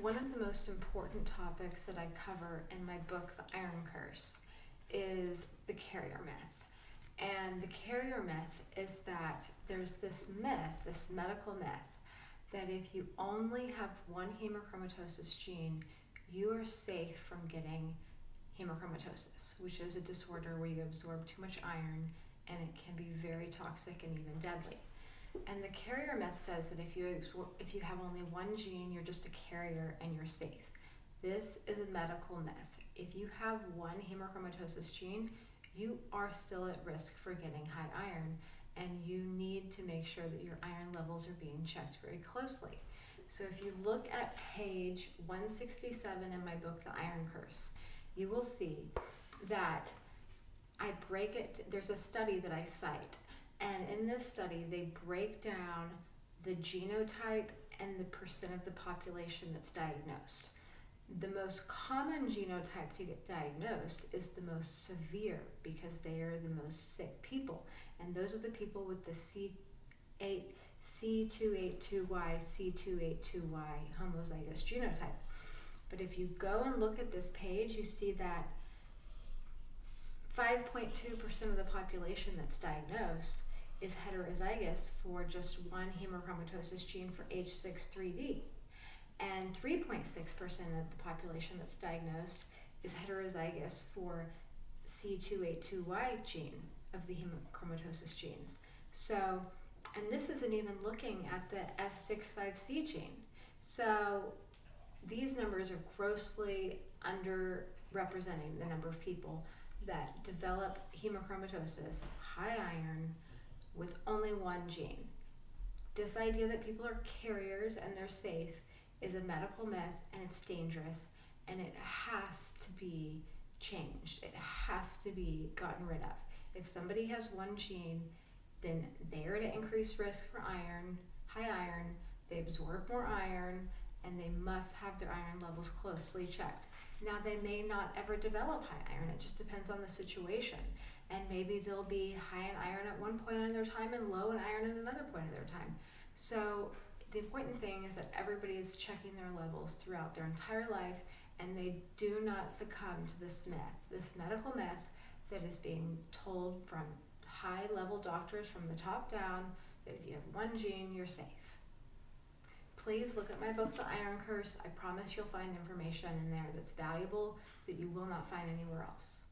One of the most important topics that I cover in my book, The Iron Curse, is the carrier myth. And the carrier myth is that there's this myth, this medical myth, that if you only have one hemochromatosis gene, you are safe from getting hemochromatosis, which is a disorder where you absorb too much iron and it can be very toxic and even deadly. And the carrier myth says that if you have only one gene, you're just a carrier and you're safe. This is a medical myth. If you have one hemochromatosis gene, you are still at risk for getting high iron, and you need to make sure that your iron levels are being checked very closely. So if you look at page 167 in my book, The Iron Curse, you will see that I break it. There's a study that I cite, and in this study, they break down the genotype and the percent of the population that's diagnosed. The most common genotype to get diagnosed is the most severe because they are the most sick people. And those are the people with the C282Y, C282Y homozygous genotype. But if you go and look at this page, you see that 5.2% of the population that's diagnosed is heterozygous for just one hemochromatosis gene for H6-3D. And 3.6% of the population that's diagnosed is heterozygous for C282Y gene of the hemochromatosis genes. So, and this isn't even looking at the S65C gene. So these numbers are grossly underrepresenting the number of people that develop hemochromatosis, high iron, with only one gene. This idea that people are carriers and they're safe is a medical myth, and it's dangerous, and it has to be changed. It has to be gotten rid of. If somebody has one gene, then they are at increased risk for iron, high iron, they absorb more iron, and they must have their iron levels closely checked. Now, they may not ever develop high iron, it just depends on the situation. And maybe they'll be high in iron at one point in their time and low in iron at another point in their time. So the important thing is that everybody is checking their levels throughout their entire life, and they do not succumb to this myth, this medical myth that is being told from high-level doctors from the top down, that if you have one gene, you're safe. Please look at my book, The Iron Curse. I promise you'll find information in there that's valuable that you will not find anywhere else.